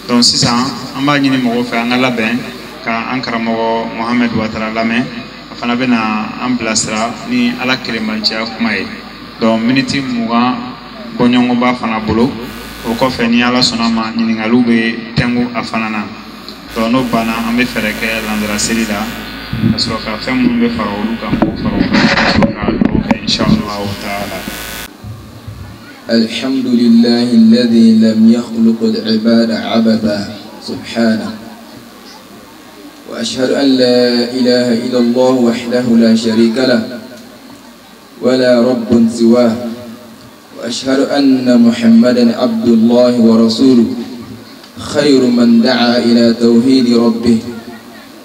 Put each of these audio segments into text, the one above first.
donc sisan an b'a ɲini mɔgɔw fɛ an ka labɛn ka an karamɔgɔ Mohamed Ouattara lamɛn a fana bɛna an bilasira ni ala kelenbanciya kuma ye donc miniti 20 bɔɲɔgɔnba fana bolo o kɔfɛ ni ala sɔnna ma ɲininkaliw bɛ tɛngu a fana na donc n'o banna an bɛ fɛɛrɛ kɛ landara seli la ka sɔrɔ ka fɛn minnu bɛ fara olu kan k'o fara olu kan ka sɔrɔ ka dugawu kɛ inshallah ta'ala. الحمد لله الذي لم يخلق العباد عبثا سبحانه وأشهد أن لا إله إلا الله وحده لا شريك له ولا رب سواه وأشهد أن محمدا عبد الله ورسوله خير من دعا إلى توحيد ربه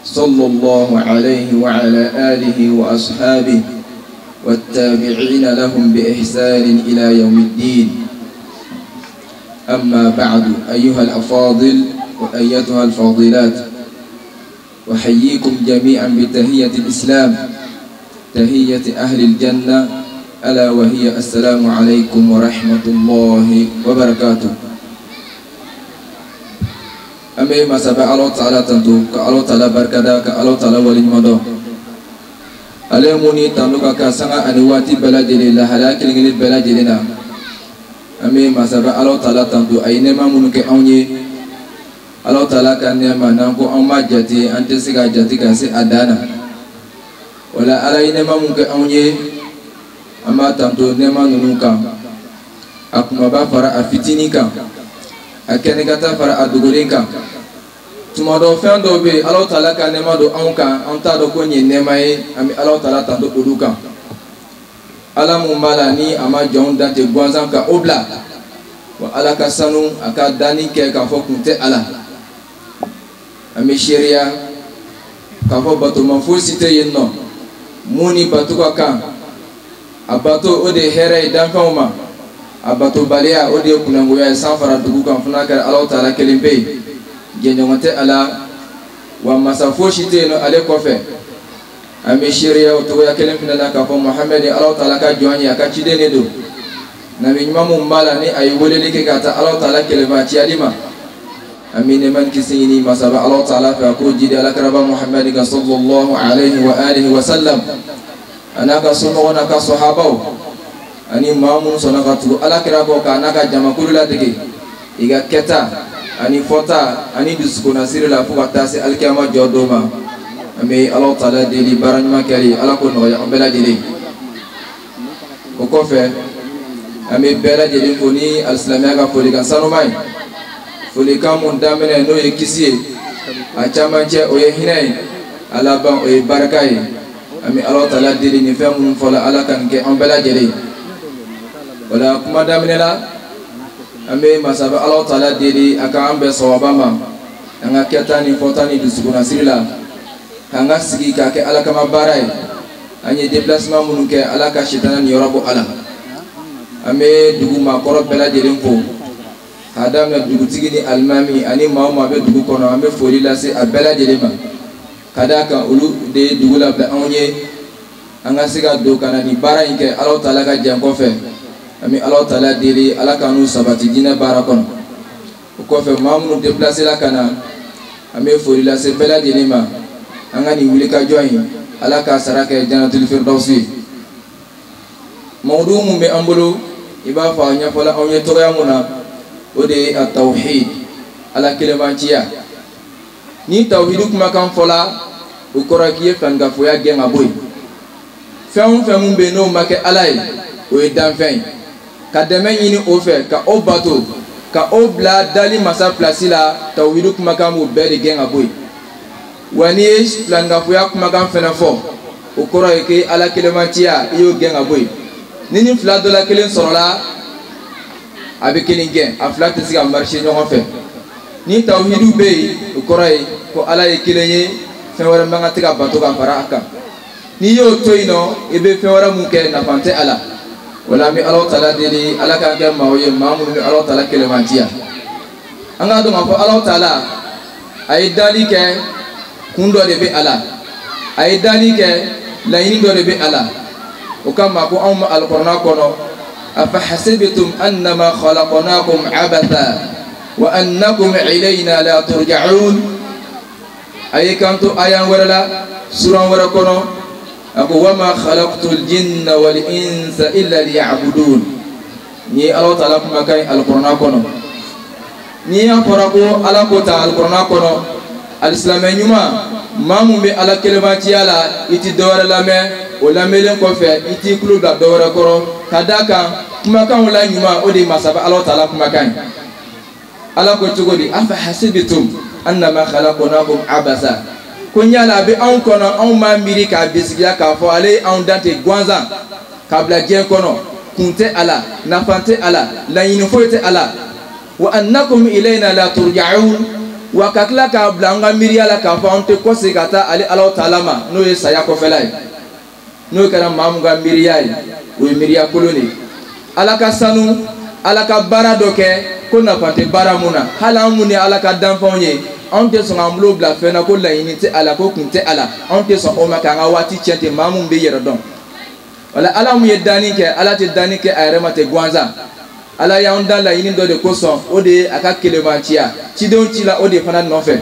صلى الله عليه وعلى آله وأصحابه والتابعين لهم بإحسان إلى يوم الدين. أما بعد أيها الأفاضل وأيتها الفاضلات وحييكم جميعا بتحية الإسلام تحية أهل الجنة ألا وهي السلام عليكم ورحمة الله وبركاته. أمي ما سبع الله تعالى تنتو كالله تعالى بركاته كالله تعالى ولي مدو alemuni tanuka ka sanga ani wati bela jeli la halaki ngini bela jeli na ami masaba Allah taala tantu ay nema munu ke onye Allah taala kan nema nan ko on ma jati ante siga jati kan se adana wala ala nema munu ke onye ama tantu nema nunu kan akuma ba fara afitini kan akene kata fara adugulin kan tuma do fɛn dɔw bɛ Alahu Taala ka nɛɛma do anw kan an t'a dɔn ko nin ye nɛɛma ye an bɛ Alahu Taala tanto olu kan Ala mun b'a la ni a ma jɔnw dan tɛ gansan ka o bila wa Ala ka sanu a ka danni kɛ k'a fɔ kun tɛ Ala an bɛ seereya k'a fɔ batoma fosi tɛ yen nɔ mun ni bato ka kan a bato o de ye hɛrɛ ye danfɛnw ma a batobaliya o de ye kunangoya ye san fara dugu kan fana kɛra Alahu Taala kelen pe ye jenjongote ala wa masafo shite no ale kofe ami shiriya utoya kelen finala ka fo Muhammad Allah Taala ka joni aka chide ne do na minyamu mbala ni ay wolele ke kata Allah Taala keleba ci alima ami ne man kisini masaba Allah Taala fa ko jide ala karaba Muhammad sallallahu alaihi wa alihi wa sallam anaka sumo na ka sahaba ani mamun sonaka tu ala karaba ka anaka jamakulu la dege iga keta ani fota ani duskuna sirla fuka tasi alkiyama jodoma ami Allah Taala deli baranyuma kali ala ko no ya bela deli ko kofe ami bela deli foni alislamiya ka foli kan sanumai foli kan mun damene no ye kisiye a chamanche o ye hinai ala ban o ye barakai ami Allah Taala deli ni fem mun fola ala kan ke on bela deli wala kuma damene la ambe masaba Allah Taala deli aka ambe sawabama anga ketani fotani dusukuna sirila anga sigi ka ke ala kama barai anye déplacement munu ke ala ka shitana ni yorabo ala ambe dugu ma koro bela deli ko adam na dugu tigini almami ani mauma be dugu kono ambe foli la se abela deli ma kadaka ulu de dugu la be onye anga siga do kana ni barai ke Allah Taala ka janko fe ami Allah Taala deli ala kanu sabati dina barakon ko fe mamnu déplacer la kana ami fori la se bela denima angani wuli ka join ala ka saraka jannatul firdausi mawdu mum be ambulu iba fa nya fala onye toya muna ode at tauhid ala kelemantia ni tauhid kuma kan fola o korakiye fanga foya genga boy fɛn mun be no make alai o dan fɛn ka dɛmɛ ɲini o fɛ ka o bato ka o bila dali masa place la tawhidu kumakan b'o bɛɛ de gɛn ka bɔ yen wa ni ye filankafoya kumakan fɛnɛ fɔ o kɔrɔ ye ke ala kelenmanciya i y'o gɛn ka bɔ yen ni ni fila dɔ la kelen sɔrɔla a bɛ kelen gɛn a fila tɛ se ka marcher ɲɔgɔn fɛ ni tawhidu bɛ yen o kɔrɔ ye ko ala ye kelen ye fɛn wɛrɛ man ka tɛ ka bato ka fara a kan n'i y'o to yen nɔ i bɛ fɛn wɛrɛ mun kɛ nafa tɛ a la wala mi Allah Taala deli ala ka kɛ maaw ye maa minnu bɛ Allah Taala kelemantiya an ka dɔn k'a fɔ Allah Taala a ye dali kɛ kun dɔ de bɛ a la a ye dali kɛ laɲini dɔ de bɛ a la o kama ko anw ma alikuranɛ kɔnɔ afa hasibtum annama khalaqnakum abatha wa annakum ilayna la turja'un ay kanto ayan warala suran wara kono ako wama khalaqtul jinna wal insa illa liya'budun ni Allah ta'ala kuma kai alqur'ana kono ni ya farako ala ko ta alqur'ana kono alislamé nyuma mamu be ala kelemati ala iti dawara lame o lamelen ko fe iti kulu da dawara koro kadaka kuma kan wala nyuma o de masaba Allah ta'ala kuma kan ala ko tugodi afa hasibitum annama khalaqnakum abasa kunya la be an kono an ma miri ka bisigiya ka fo ale an dante gwanza kabla je kono kunte ala nafante ala la yin foite ala wa annakum ilayna la turja'un wa kakla ka blanga miri ala ka fo ante ko sigata ale Allah ta'ala ma no ye saya ko felay no kana mamu ga miri yai o miri ya koloni ala ka sanu ala ka bara doke ko na fante bara muna hala muni ala ka danfonye on te son amlo bla fena ko la yinite ala ko kunte ala on te son o maka nga wati chente mamum be yero don wala ala mu yedani ke ala te dani ke ayre mate gwanza ala ya on dan la yin do de ko son o de aka kelemantia ti don ti la o de fana no fe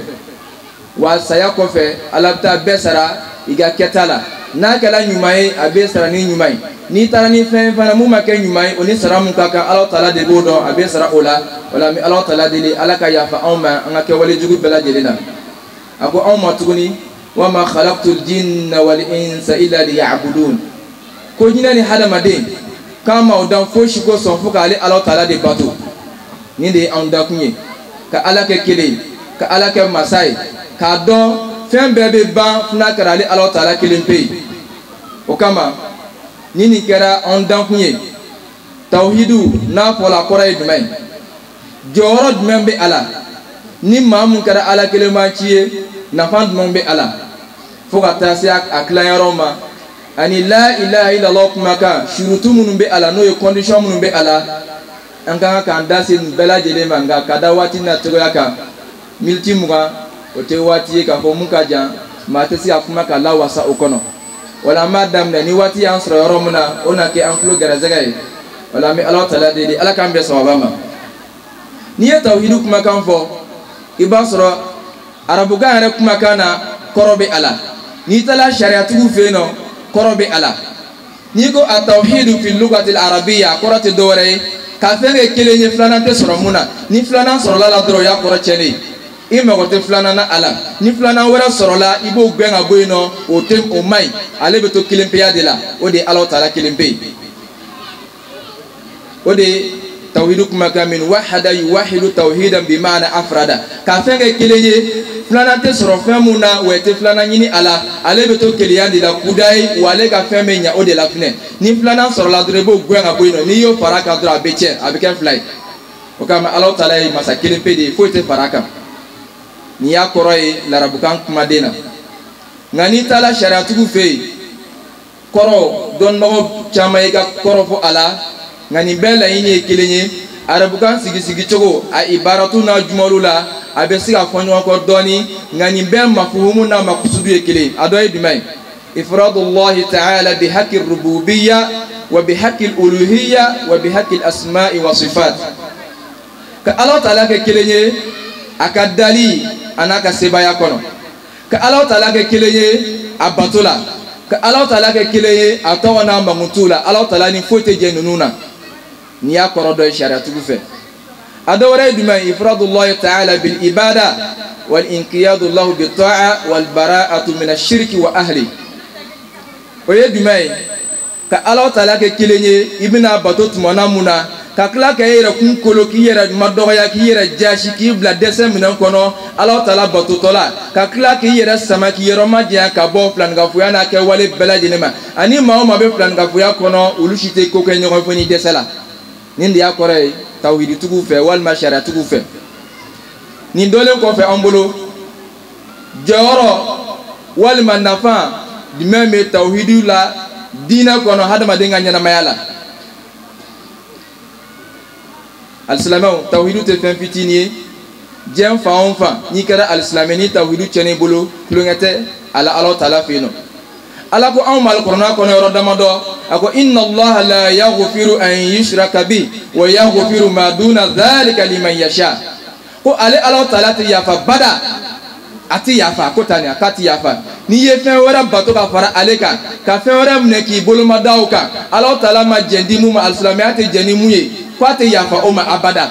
wa saya ko fe ala ta besara iga ketala na kala nyumai abe sara ni nyumai ni tarani fen fana mu make nyumai oni sara mun kaka ala taala de bodo abe sara ola wala mi ala taala de ala ka yafa awma anga ke wali jugu bela jelena ako awma tuguni wama khalaqtul jinna wal insa illa liya'budun ko nyina ni hada made kama odan foshi ko son fuka ali ala taala de bato ni de anda kunye ka ala ke kele ka ala ke masai ka do fen bebe ban funa karali ala taala kelimpe o kama nini kera ondan kunye tauhidu na fola koray dumay joro dumay be ala ni mamu kera ala kelema ciye na fan dumay be ala foka tasiak aklan roma ani la ilaha illallah kuma ka shurutu munun be ala no ye condition munun be ala an kan ka ndasin bela jele manga kada wati na toya ka milti muga o te wati ka fo muka jan ma tesi afuma ka la wasa okono wala madam na ni wati ansro yoromuna ona ke anklo garazagai wala mi Allah taala de ala kan be sawabama ni ya tauhidu kuma kan fo ibasro arabu gare kuma kana korobe ala ni tala shariatu feno korobe ala ni ko at-tauhidu fil lughati al-arabiyya korati dore ka fenge kelenye flana te soromuna ni flana sorola la dro ya korocheni ima kote flana na ala ni flana wera sorola ibo gbenga boyno o tem o mai ale beto kilimpe ya de la o de Allah taala kilimpe o de tauhidu kuma kamin wahada yuwahidu tauhidan bi ma'ana afrada ka fenge kelenye flana te soro femuna wete flana nyini ala ale beto keliya de la kudai wale ka feme nya o de la fne ni flana sorola drebo gbenga boyno ni yo faraka dra beche abike fly o kama Allah taala masa kilimpe de foite faraka ni ya koroy larabukan kuma dena ngani tala shariatu fe koro don no chama ga koro fo ala ngani bela yini kilenye arabukan sigi chogo a ibaratu na jumalula abesiga fonyo ko doni ngani be mafhumu na makusudu ekile adoy dumay ifradullah ta'ala bihaqqi ar-rububiyya wa bihaqqi al-uluhiyya wa bihaqqi al-asma'i wa sifat ka Allah ta'ala ke kilenye akadali anaka sebaya kono ka Allah taala ke keleye abatola ka Allah taala ke keleye atawana mangutula Allah taala ni fote jenununa ni akoro do shariatu fe adawre duma ifradullah ta'ala bil ibada wal inqiyadu lahu bit ta'a wal bara'atu min ash-shirki wa ahli oye duma ka Allah taala ke keleye ibna batot monamuna kakla ka yera kun kolo ki yera madoya ki yera jashi ki bla desem nan kono Allah taala batotola kakla ki yera sama ki yera madia ka bo plan ga fuya na ke wale belaje nema ani ma be plan ga fuya kono ulushite ko ke nyogo foni desela nindi akore tawhid tugu fe wal mashara tugu fe ni dole ko fe ambolo joro wal manafa di meme tawhidu la dina kono hadama de nganya na mayala al-islamu tawhidu te fen fitinier jem fa ni kara al-islamu ni tawhidu chene bolo klungete ala Allah taala fino ala ko amal qur'ana ko no rodamado ako inna Allah la yaghfiru an yushraka bi wa yaghfiru ma duna dhalika liman yasha ko ale ala taala ti yafa bada ati yafa ko tani akati yafa ni ye fɛn wɛrɛ bato ka fara ale kan ka fɛn wɛrɛ minɛ k'i boloma da o kan ala taala ma jɛn di mun ma alisilamɛya tɛ jɛn ni mun ye ko a tɛ yafa o ma abada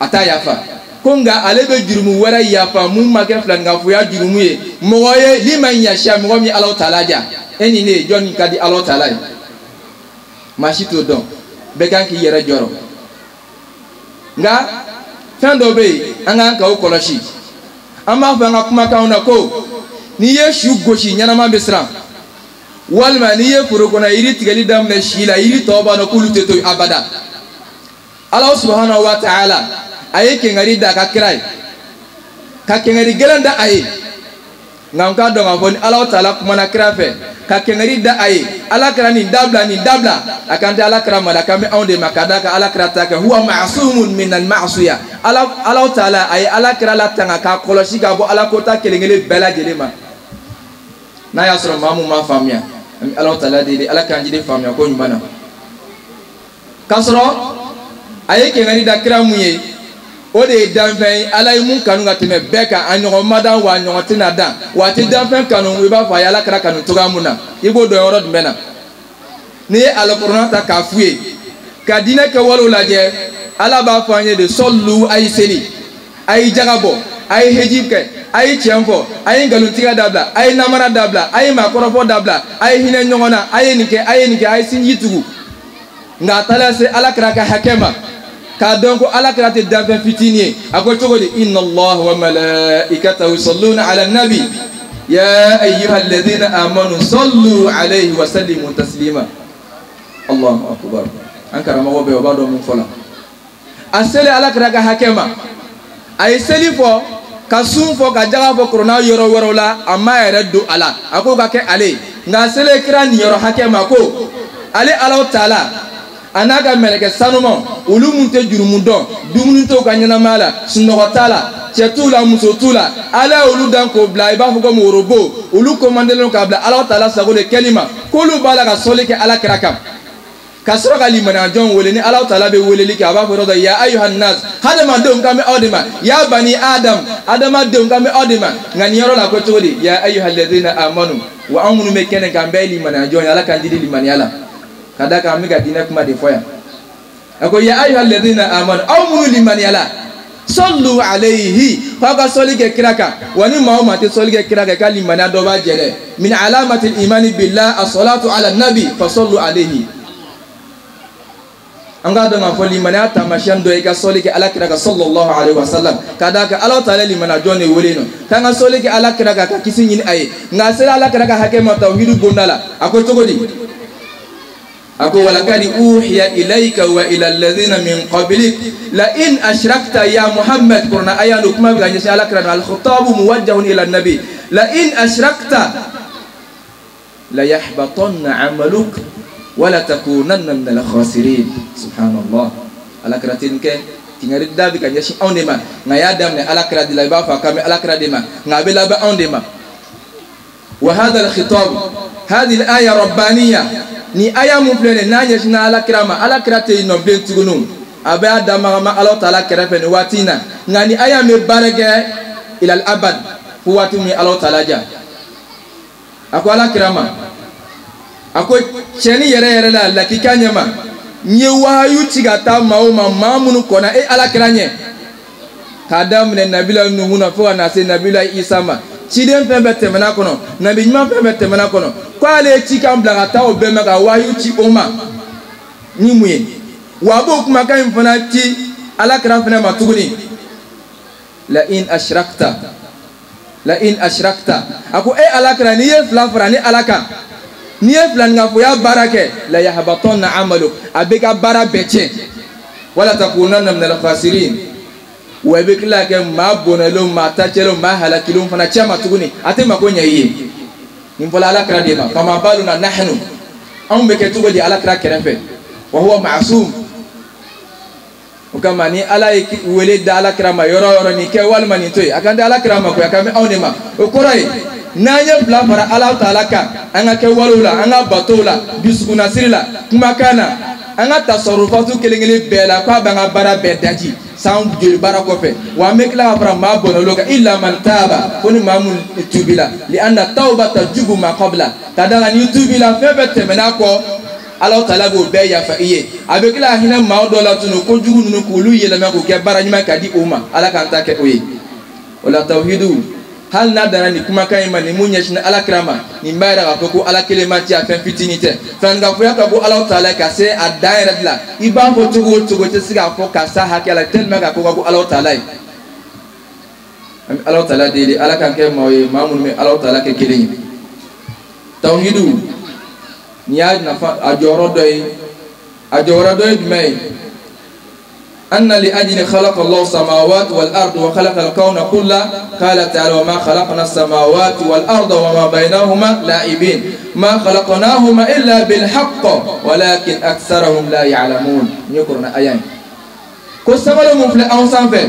a t'a yafa ko nka ale bɛ jurumu wɛrɛ yafa mun ma kɛ filanikafoya jurumu ye mɔgɔ ye liman yasha mɔgɔ min ala taala ja e ni ne jɔn ka di ala taala ye maa si t'o dɔn bɛɛ kan k'i yɛrɛ jɔrɔ nka fɛn dɔ bɛ yen an k'an ka o kɔlɔsi an b'a fɔ an ka kumakanw na ko n'i ye su gosi ɲɛnama bɛ siran walima n'i ye foro kɔnɔ yiri tigɛli daminɛ si la yiri tɔw b'a dɔn k'olu tɛ to abada ala subahanahu wa ta'ala a ye kɛngɛri da a ka kira ye ka kɛngɛri gɛlɛn da a ye nka n k'a dɔn k'a fɔ ni ala ta'ala kumana kira fɛ ka kɛngɛri da a ye ala kira nin dabila a kan tɛ ala kira ma a kan bɛ anw de ma ka d'a kan ala kira ta kɛ huwa ma'sumun minal ma'suya ala ta'ala a ye ala kira la tanga k'a kɔlɔsi ka bɔ ala kota kelen-kelen bɛɛ lajɛlen ma n'a y'a sɔrɔ maa mun m'a faamuya an bɛ ala ta'ala deli ala k'an jiden faamuya ko ɲuman na k'a sɔrɔ a ye kɛngɛri da kira mun ye o de ye danfɛn ye ala ye mun kanu ka tɛmɛ bɛɛ kan a ɲɔgɔn ma dan wa a ɲɔgɔn tɛna dan wa a tɛ danfɛn kanu i b'a fɔ a ye ala kira kanu cogoya mun na i b'o dɔn yɔrɔ jumɛn na n'i ye alikuranɛ ta k'a f'u ye ka diinɛ kɛwalew lajɛ ala b'a fɔ an ye de sɔlu a ye seli a ye jaga bɔ a ye heji kɛ a ye tiɲɛ fɔ a ye nkalontigiya dabila a ye namara dabila a ye maakɔrɔfɔ dabila a ye hinɛ ɲɔgɔn na a ye nin kɛ a ye nin kɛ a ye sinji tugu nka a taara se ala kira ka hakɛ ma k'a dɔn ko ala kira tɛ danfɛn fitinin ye a ko cogo di inna allaha wa malaikatahu yusalluna ala nabi ya ayyuhal ladhina amanu sallu alayhi wa sallimu taslima allahu akbar an karamɔgɔ bɛ o b'a dɔn mun fɔ la a seli ala kira ka hakɛ ma a ye seli fɔ ka sun fɔ ka jaga fɔ korona yɔrɔ wɛrɛw la a ma yɛrɛ don a la a ko ka kɛ ale nka a seli kira nin yɔrɔ hakɛ ma ko ale ala taala a n'a ka mɛlɛkɛ sanuman olu mun tɛ jurumu dɔn dumuni t'u ka ɲɛnamaya la sunɔgɔ t'a la cɛ t'u la muso t'u la ala ye olu dan k'o bila i b'a fɔ ko worobo olu commandelen k'a bila ala taala sago de kɛli ma k'olu b'a la ka sɔli kɛ ala kira kan ka sɔrɔ ka limaniya jɔn wele ni ala taala bɛ weleli kɛ a b'a fɔ yɔrɔ dɔ ya ayyuhan nas hadamadenw kan bɛ aw de ma ya bani adam adamadenw kan bɛ aw de ma nka nin yɔrɔ la ko cogo di ya ayyuhal ladhina amanu wa anw minnu bɛ kɛnɛ kan bɛɛ ye limaniya jɔn ye ala k'an jidi limaniya la ka da kan an bɛ ka diinɛ kuma de fɔ yan a ko ya ayyuhal ladhina amanu aw minnu limaniya la sallu alayhi k'aw ka sɔli kɛ kira kan wa ni maa o maa tɛ sɔli kɛ kira kan k'a limaniya dɔ b'a jɛ dɛ min alamati imani billah as-salatu ala nabi fa sallu alayhi an ka dɔn k'a fɔ limaniya taamasiyɛn dɔ ye i ka sɔli kɛ ala kira kan sallallahu alayhi wa sallam ka da kan ala taala limaniya jɔn de wele nɔ k'an ka sɔli kɛ ala kira kan ka kisi ɲini a ye nka a sera ala kira ka hakɛ ma tawhidu bonda la a ko cogo di ako walakad uhiya ilayka wa ila alladhina min qablik la in ashrakta ya muhammad qurna ayanu kuma bi ganye ala kira al khitab muwajjahun ila nabi la in ashrakta la yahbatanna amaluk wa la takunanna min al khasirin subhanallah ala kira tinke tingari dabi ganye shi ondema ngaya damne ala kira dilay ba fa kam ala kira dema ngabe la ba ondema wa hadha al khitab hadhihi al aya rabbaniyya ni aya mun filɛ nin n'a ɲɛsinna ala kira ma ala kira tɛ yen nɔ bilen tuguni a bɛ a damagama ala taala kɛrɛfɛ nin waati in na nka ni aya bɛ baara kɛ ilal abad fo waati min ala taala ja a ko ala kira ma a ko cɛnni yɛrɛ yɛrɛ la lakika ɲɛ ma n ye wahayu ci ka taa maa o maa maa minnu kɔnna e ala kira ɲɛ k'a daminɛ nabila nuhu na fo ka na se nabila isa ma ciden fɛn bɛɛ tɛmɛna kɔnɔ nabi ɲuman fɛn bɛɛ tɛmɛna kɔnɔ k'ale ye cikan bila ka taa o bɛɛ ma ka wahayu ci o ma ni mun ye wa a b'o kumakan in fana ci ala kira fana ma tuguni la in ashrakta a ko e ala kira n'i ye fila fara ni ala kan n'i ye filaninkafoya baara kɛ la yahbatanna amaluk a bɛ ka baara bɛɛ tiɲɛ wala takunanna minal khasirin wa i bɛ tila kɛ maa bɔnɛlenw maa tacɛlenw maa halakilenw fana cɛ ma tuguni a tɛ mako ɲɛ i ye nin fɔla ala kira de ma fama baluna nahnu anw bɛ kɛ cogo di ala kira kɛrɛfɛ wa huwa ma'sum o kama ni ala ye wele da ala kira ma yɔrɔ o yɔrɔ nin kɛ walima nin to yen a kan tɛ ala kira ma koyi a kan bɛ anw de ma o kɔrɔ ye n'an ye fila fara ala taala kan an ka kɛ walew la an ka batow la dusukunnasiri la kumakan na an ka tasarufatu kelen kelen bɛɛ la k'a b'an ka baara bɛɛ daji san joli bara kɔfɛ wa an bɛ tila ka fara maa bɔnɛlo kan illa man taaba ko ni maa mun tubila li anna tawbata jubu ma qabla ka da kan ni tubila fɛn fɛn tɛmɛn'a kɔ Ala Taala b'o bɛɛ yafa i ye a bɛ tila hinɛ maa dɔ la tunu ko jugu ninnu k'olu yɛlɛma k'o kɛ baara ɲuman ka di o ma Ala k'an ta kɛ o ye o la tawhidu hali n'a dana ni kumakan in ma ni mun ɲɛsin Alakira ma nin b'a yira k'a fɔ ko Ala kelen man ci a fɛn fitinin tɛ fɛnkafoya ka bɔ Ala Taala ka se a dan yɛrɛ de la i b'a fɔ cogo o cogo i tɛ se k'a fɔ ka s'a hakɛ la tellement k'a ko ka bɔ Ala Taala ye an bɛ Ala Taala deli Ala k'an kɛ maa ye maa minnu bɛ Ala Taala kɛ kelen ye tawhidu ni y'a nafa a jɔyɔrɔ dɔ ye jumɛn ye أن لأجل خلق الله السماوات والأرض وخلق الكون كله قال تعالى وما خلقنا السماوات والأرض وما بينهما لاعبين ما خلقناهما إلا بالحق ولكن أكثرهم لا يعلمون يقولون أيام كسبنا مفلح أو سانفه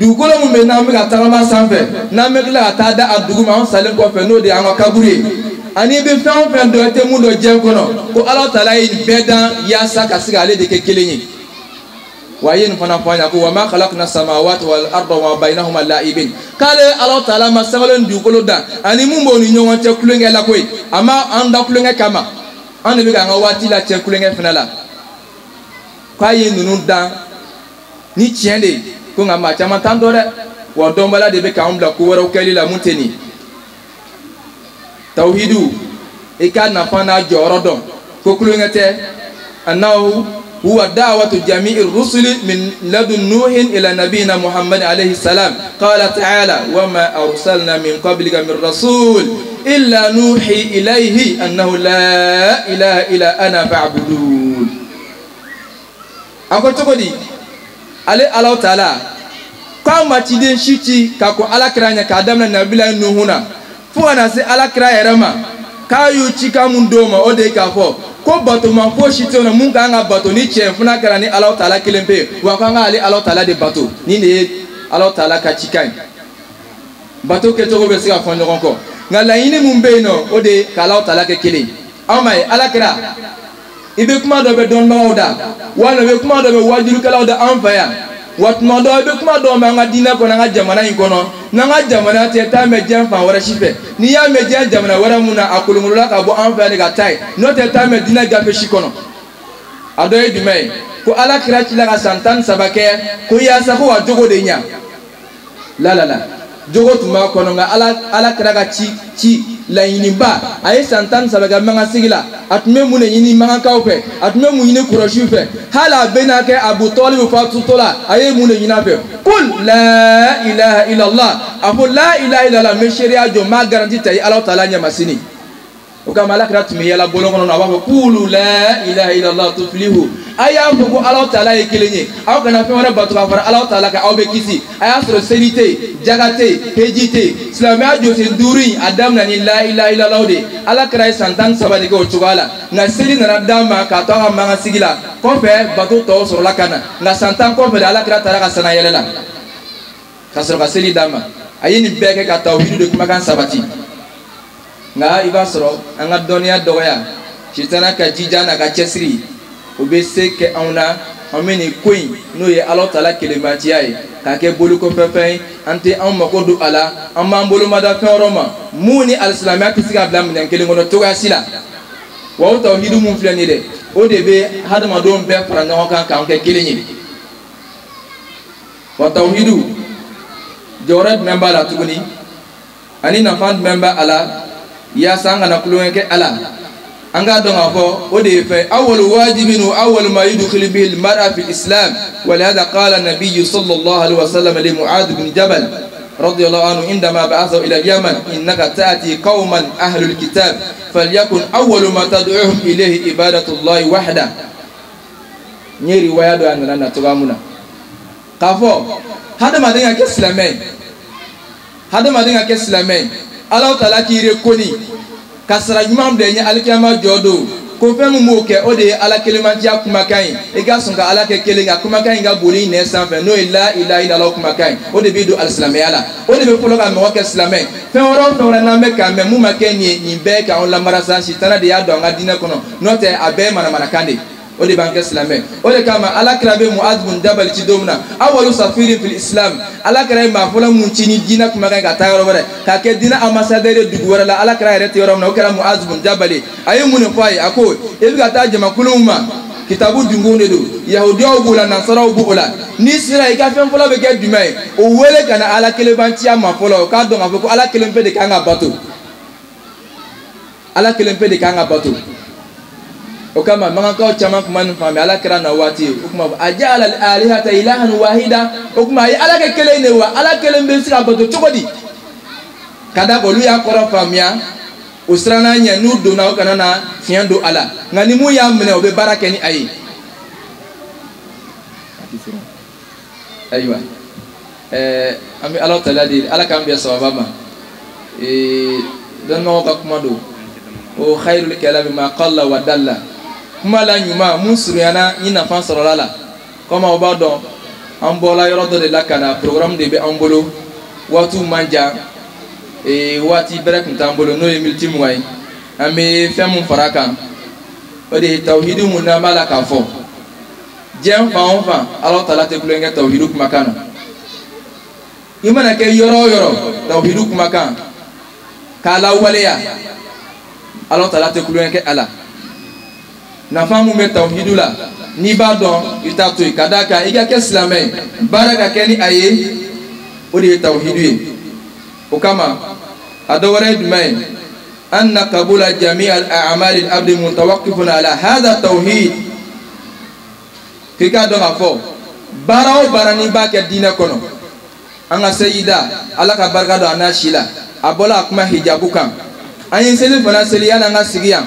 dugukolo mun bɛ n'an bɛ ka tagama sanfɛ n'an bɛ tila ka taa da a dugu ma an salen kɔfɛ n'o de y'an ka kaburu ye ani bɛ fɛn o fɛn dɔn tɛ mun dɔn diɲɛ kɔnɔ ko Ala Taala ye bɛɛ dan yaasa ka se k'ale de kɛ kelen ye wa ye nin fana fɔ an ɲɛ ko wa ma khalaqna samawati wal arda wa ma bainahuma la'ibin k'ale Ala Taala ma sangalen dugukolo dan ani mun b'o ni ɲɔgɔn cɛ kulonkɛ la koyi a ma an da kulonkɛ kama an de bɛ k'an ka waati la cɛ kulonkɛ fana la k'a ye ninnu dan ni tiɲɛ de ko nka maa caman t'an dɔn dɛ wa dɔnbala de bɛ k'an bila ko wɛrɛw kɛli la mun tɛ nin tawhidu i ka nafa n'a jɔyɔrɔ dɔn ko kulonkɛ tɛ annahu huwa da'watu jami'i rusuli min ladun nuhin ila nabiyina muhammad alayhi salam qala ta'ala wa ma arsalna min qablika min rasul illa nuhi ilayhi annahu la ilaha illa ana fa'budun ako togodi ale Ala Taala ko ma ci den shiti ka ko Alakira nya ka damna nabila nuhuna fo na se Alakira yɛrɛ ma ka yu ci ka mun do ma o de ka fɔ ko bato man fo shiti na mun ka nga bato ni cɛ funa kɛra ni Ala Taala kelen pe wa ka nga ale Ala Taala de bato ni ne Ala Taala ka ci kan bato ke to be se ka fɔ ɲɔgɔn kɔ nga laɲini mun be no o de ka Ala Taala kɛ kelen aw ma ye Alakira ibe kuma dɔ bɛ dɔnnibagaw da wala bɛ kuma dɔ bɛ wajulukɛlaw da an fɛ yan wa tuma dɔ ibe kuma dɔ bɛ an ka diinɛ kɔnɔ an ka jamana in kɔnɔ n'an ka jamana tɛ taa mɛn diɲɛ fan wɛrɛ si fɛ n'i y'a mɛn diɲɛ jamana wɛrɛ mun na a kolongolola ka bɔ an fɛ yan de ka taa ye n'o tɛ taa mɛn diinɛ gafe si kɔnɔ a dɔ ye jumɛn ye ko Alakira cila ka san 13 kɛ ko yaasa ko ka jogo de ɲa la jogo tun b'a kɔnɔ nka Alakira ka ci laɲiniba a ye san 13 kɛ mangasigi la a tun bɛ mun de ɲini mankankaw fɛ a tun bɛ mun ɲini Kurɛšiw fɛ hali a bɛɛ n'a kɛ Abu Tɔlibu fatutɔ la a ye mun de ɲini a fɛ kul la ilaha illallah a fɔ la ilaha illallah n bɛ seereya jɔ n b'a garanti ta ye Ala Taala ɲɛ ma sini o kama Alakira tun bɛ yala bɔlɔn kɔnɔ a b'a fɔ kulu la ilaha illallah tuflihu a y'a fɔ ko Ala Taala ye kelen ye aw kana fɛn wɛrɛ bato ka fara Ala Taala kan aw bɛ kisi a y'a sɔrɔ seli tɛ yen jaga tɛ yen heji tɛ yen silamɛya jɔsen duuru in a daminɛ ni la ilaha illallah de Alakira ye san 13 de kɛ o cogoya la nka seli nana d'a ma k'a to a ka mangasigi la kɔfɛ bato tɔw sɔrɔla ka na nka san 10 kɔfɛ de Alakira taara ka sana yɛlɛ la ka sɔrɔ ka seli d'a ma a ye nin bɛɛ kɛ ka tawhidu de kumakan sabati nka i b'a sɔrɔ an ka dɔnniya dɔgɔya sitana ka jija n'a ka cɛsiri o bɛ se kɛ anw na an bɛ nin ko in n'o ye Ala Taala kelenbantiya ye k'a kɛ bolokɔfɛfɛn ye an tɛ an mako don a la an b'an bolomada fɛn wɛrɛw ma mun ni alisilamɛya tɛ se ka bila minɛn kelen kɔnɔ cogoya si la wa o tawhidu mun filɛ nin ye dɛ o de bɛ hadamadenw bɛɛ fara ɲɔgɔn kan k'an kɛ kelen ye wa tawhidu jɔyɔrɔ jumɛn b'a la tuguni ani nafa jumɛn b'a la yaasa an kana kulonkɛ kɛ a la an k'a dɔn k'a fɔ o de ye fɛn awwalu wajibin wa awwalu ma yudkhilu bihi al-mar'a fi al-islam wa lihadha qala an-nabiy sallallahu alaihi wa sallam li Mu'adh bin Jabal radiyallahu anhu indama ba'athahu ila al-Yaman innaka ta'ti qauman ahlul kitab falyakun awwalu ma tad'uhum ilayhi ibadatu Allah wahda nye riwaya do anana na togamuna k'a fɔ hadamaden ka kɛ silamɛ Ala Taala k'i rekoni ka sara ɲuman bila ɲɛ alikiyama jɔ don ko fɛn min b'o kɛ o de ye Ala kelenmantiya kumakan ye i ka sɔn ka Ala kɛ kelen ka kumakan in ka boli nɛ sanfɛ n'o ye la ilaha illallah kumakan ye o de bɛ don alisilamɛya la o de bɛ fɔlɔ ka mɔgɔ kɛ silamɛ fɛn wɛrɛ n'an bɛ k'a mɛn mun ma kɛ nin ye nin bɛɛ k'anw lamara sa sitana de y'a don an ka diinɛ kɔnɔ n'o tɛ a bɛɛ ye manamanakan de o de b'an kɛ silamɛ o de kama alakira bɛ Muaz bin Jabal ci don min na awalu safirin fil islam alakira ye maa fɔlɔ mun ci ni diinɛ kumakan ka taa yɔrɔ wɛrɛ k'a kɛ diinɛ ambassadeur ye dugu wɛrɛ la alakira yɛrɛ tɛ yɔrɔ min na o kɛra Muaz bin Jabal ye a ye mun de fɔ a ye a ko e bɛ ka taa jamakuluw ma kitabu dungun de don yahudiyaw b'o la nasaraw b'o la ni sera i ka fɛn fɔlɔ bɛ kɛ jumɛn ye o wele ka na ala kelen banciya ma fɔlɔ k'a dɔn k'a fɔ ko ala kelen pe de kan ka bato ala kelen pe de kan ka bato o kama mankankaw caman kuma nin faamuya ala kɛra na waati o kuma ajala alihata ilahan wahida o kuma a ye ala kɛ kelen de wa ala kelen bɛ se ka bato cogo di ka da olu y'a kɔrɔ faamuya o siranna ɲɛ n'u donna o kana na fiɲɛ don a la nka ni mun y'a minɛ o bɛ baara kɛ ni a ye ayiwa an bɛ ala tala de ala k'an bɛn sababa ma dɔnnibagaw ka kuma don o khairul kalami ma qalla wa dalla kuma la ɲuman mun surunyana ni nafa sɔrɔla la komi aw b'a dɔn an bɔla yɔrɔ dɔ de la ka na programme de bɛ an bolo waatiw man jan waati bɛrɛ tun t'an bolo n'o ye miniti 20 ye an bɛ fɛn mun fara kan o de ye tawhidi mun n'an b'a la k'a fɔ diɲɛ fan o fan ala tala tɛ kulonkɛ tawhidi kumakan na i mana kɛ yɔrɔ o yɔrɔ tawhidi kumakan k'a lawaleya ala tala tɛ kulonkɛ a la nafa mun bɛ tawhidi la n'i b'a dɔn i t'a to yen ka d'a kan i ka kɛ silamɛ ye baara ka kɛ ni a ye o de ye tawhidi ye o kama a dɔ wɛrɛ ye jumɛn ye anna kabula jami al-a'mal al-abd mutawaqqifun ala hadha tawhid k'i k'a dɔn k'a fɔ baara o baara n'i b'a kɛ diinɛ kɔnɔ an ka sayida ala ka barika don a n'a si la a bɔla a kuma hijabu kan an ye seli fana seli yanni an ka sigi yan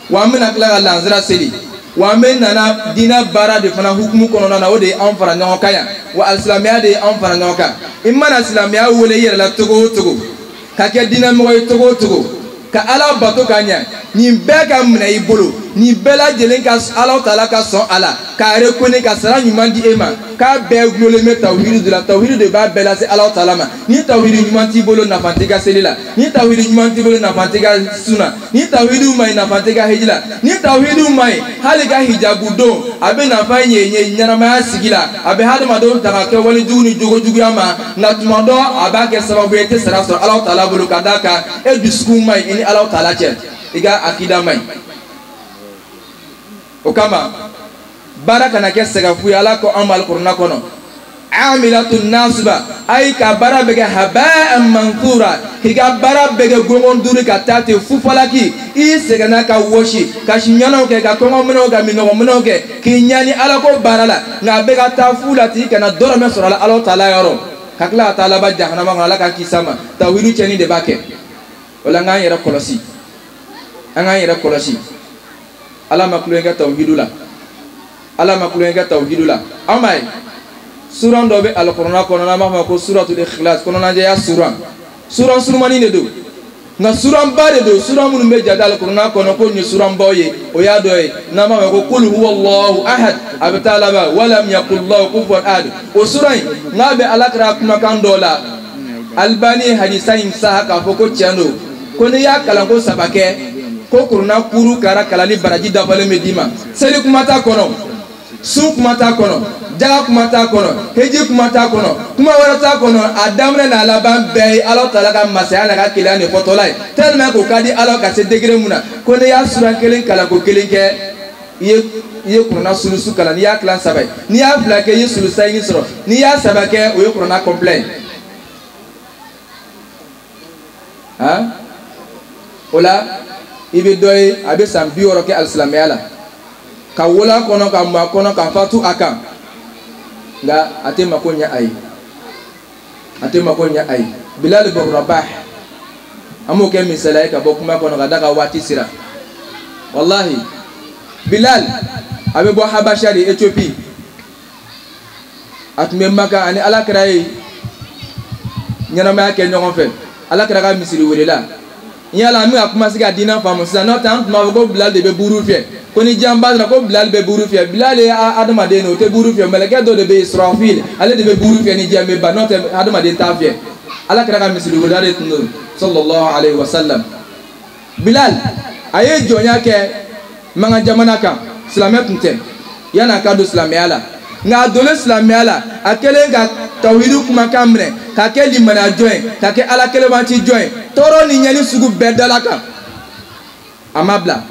wa an bɛna tila ka lansara seli wa an bɛ nana diinɛ baara de fana hukumu kɔnɔna na o de ye an fara ɲɔgɔn kan yan wa alisilamɛya de ye an fara ɲɔgɔn kan i mana silamɛya wele i yɛrɛ la cogo o cogo ka kɛ diinɛmɔgɔ ye cogo o cogo ka ala bato ka ɲɛ nin bɛɛ ka minɛ i bolo nin bɛɛ lajɛlen ka ala taala ka sɔn a la k'a reconnaître ka sara ɲuman di e ma k'a bɛɛ gulolen bɛ tawhidi de la tawhidi de b'a bɛɛ lase ala taala ma ni tawhidi ɲuman t'i bolo nafa t'i ka seli la ni tawhidi ɲuman t'i bolo nafa t'i ka sunna ni tawhidi ma ɲi nafa t'i ka hiji la ni tawhidi ma ɲi hali ka hijabu don a bɛ nafa ɲɛ ɲɛnamaya sigi la a bɛ hadamadenw ta ka kɛ walijugu ni jogojuguya ma nka tuma dɔ a b'a kɛ sababu ye i tɛ sara sɔrɔ ala taala bolo ka d'a kan e dusukun ma ɲi i ni ala taala cɛ i ka akida ma ɲi o kama baara kana kɛ sɛgɛfu ye ala ko an b'al kurana kɔnɔ amilatun nasiba ayi ka baara bɛ kɛ haba'an mansura k'i ka baara bɛ kɛ gɔngɔn duuru ka taa ten fufalaki i sɛgɛnna ka wɔsi ka siɲɛnaw kɛ ka kɔngɔminɛw ka minɔgɔminɛw kɛ k'i ɲani ala ko baara la nka a bɛ ka taa fu la ten i kana dɔrɔmɛ sɔrɔ a la ala taala yɔrɔ ka tila ka taa laban jahanama kɔnɔ ala ka kisi a ma tawhidi tiɲɛni de b'a kɛ o la an k'an yɛrɛ kɔlɔsi an k'an yɛrɛ kɔlɔsi ala ma kulonkɛ tawhidu la ala ma kulonkɛ tawhidu la an b'a ye suran dɔ bɛ alikuranɛ kɔnɔ n'an b'a fɔ ko suratul ikhlas kɔnɔnajɛya suran suran surumani de don nka suranba de don suran minnu bɛ jate alikuranɛ kɔnɔ ko nin suranbaw ye o y'a dɔ ye n'an b'a fɔ ko kul huwallahu ahad a bɛ taa laban walam yakullahu kufuwan ahad o suran in n'a bɛ alakira kumakan dɔ la Albani hadisa in saha k'a fɔ ko tiɲɛ don ko n'i y'a kalan ko 3 kɛ ko kuruna kuru kara kalali baraji dafalen bɛ d'i ma seli kuma t'a kɔnɔ sun kuma t'a kɔnɔ jaga kuma t'a kɔnɔ heji kuma t'a kɔnɔ kuma wɛrɛ t'a kɔnɔ a daminɛ n'a laban bɛɛ ye ala taala ka masaya n'a ka kelenya de fɔtɔla ye tellement k'o ka di ala ka se degré mun na ko n'i y'a suran kelen kalan ko kelen kɛ i ye kurana sulusu kalan n'i y'a kilan 3 ye n'i y'a 2 kɛ i ye sulusayini sɔrɔ n'i y'a 3 kɛ o ye kurana complet han o la i bɛ dɔ ye a bɛ san 60 kɛ alisilamɛya la ka wolo kɔnɔ ka mɔ a kɔnɔ ka fatu a kan nka a tɛ mako ɲɛ a ye a tɛ mako ɲɛ a ye Bilal ibn Rabah an m'o kɛ misaliya ye ka bɔ kuma kɔnɔ ka da ka waati sera wallahi Bilal a bɛ bɔ Habasha de Éthiopie a tun bɛ Maka ani alakira ye ɲɛnamaya kɛ ɲɔgɔn fɛ alakira ka misiri welela yala an bɛ ka commencer ka diinɛ faamu sisan n'o tɛ an tun b'a fɔ ko Bilal de bɛ buru fiyɛ ko ni janba sera ko Bilal bɛ buru fiyɛ Bilal ye adamaden de o tɛ buru fiyɛ mɛlɛkɛ dɔ de bɛ yen Israfil ale de bɛ buru fiyɛ ni diɲɛ bɛ ban n'o tɛ adamaden t'a fiyɛ alakira ka misiri welela de tun don sallallahu alayhi wa sallam Bilal a ye jɔnya kɛ mankan jamana kan silamɛ tun tɛ yana ka do silamɛya la nka a donnen silamɛya la a kɛlen ka tawhidu kumakan minɛ ka kɛ limaniya jɔn ye ka kɛ ala kɛlɛbanci jɔn ye tɔɔrɔ ni ɲɛni sugu bɛɛ dala kan a ma bila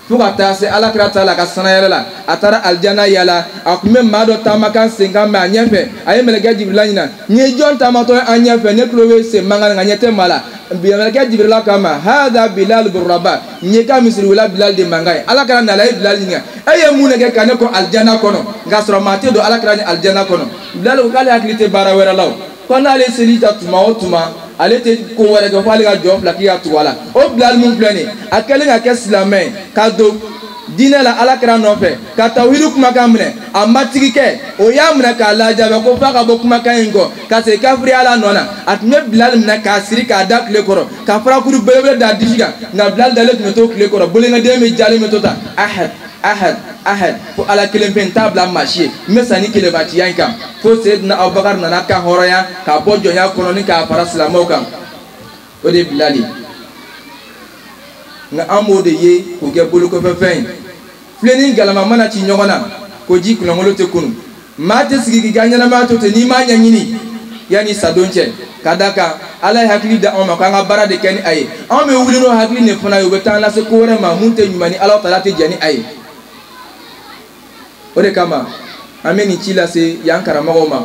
fo ka taa se alakira ta la ka sanayɛrɛ la a taara alijana yala a tun bɛ maa dɔ taamakan senkan mɛn a ɲɛfɛ a ye mɛlɛkɛ jibirila ɲininka nin ye jɔn taamatɔ ye an ɲɛfɛ ne tulo bɛ sen mankan nka ɲɛ tɛ maa la mɛlɛkɛ jibirila k'a ma hada bilal buraba nin ye ka misiriwela bilal de mankan ye alakira nana a ye bilal ɲininka e ye mun de kɛ ka ne kɔ alijana kɔnɔ nka sɔrɔ maa tɛ don alakira ni alijana kɔnɔ bilal ko k'ale hakili tɛ baara wɛrɛ la o ko n'ale seli ta tuma o tuma ale tɛ ko wɛrɛ kɛ fo ale ka jɔn fila k'i ka tugu a la o bilal mun filɛ nin ye a kɛlen ka kɛ silamɛ ye ka don diinɛ la alakira nɔfɛ ka tawhidu kumakan minɛ a matigi kɛ o y'a minɛ k'a lajabɛ ko f'a ka bɔ kumakan in kɔ ka se kafiriya la nɔ na a tun bɛ bilal minɛ k'a siri k'a da tile kɔrɔ ka farakuru belebele da disi kan nka bilal dalen tun bɛ to tile kɔrɔ bolengɛden bɛ jalen bɛ to ta ahad ahad ahad fo ala kelen pe n t'a bila maa si ye n bɛ sanni kelebaciya in kan fo seyidina abubakar nana kan hɔrɔnya k'a bɔ jɔnya kɔnɔ ni k'a fara silamɛw kan o de ye bilal ye nka an b'o de ye k'o kɛ bolokɔfɛfɛn ye filenin galama mana ci ɲɔgɔn na ko ji kulankolon tɛ kunu maa tɛ sigi k'i ka ɲɛnamaya to ten n'i m'a ɲɛɲini yanni sadon cɛ ka da kan ala ye hakili da anw ma k'an ka baara de kɛ ni a ye anw bɛ wuli n'o hakili nin fana ye u bɛ taa lase ko wɛrɛ ma mun tɛ ɲuman ni ala tala tɛ jɛ ni a ye o de kama an bɛ nin ci lase yan karamɔgɔw ma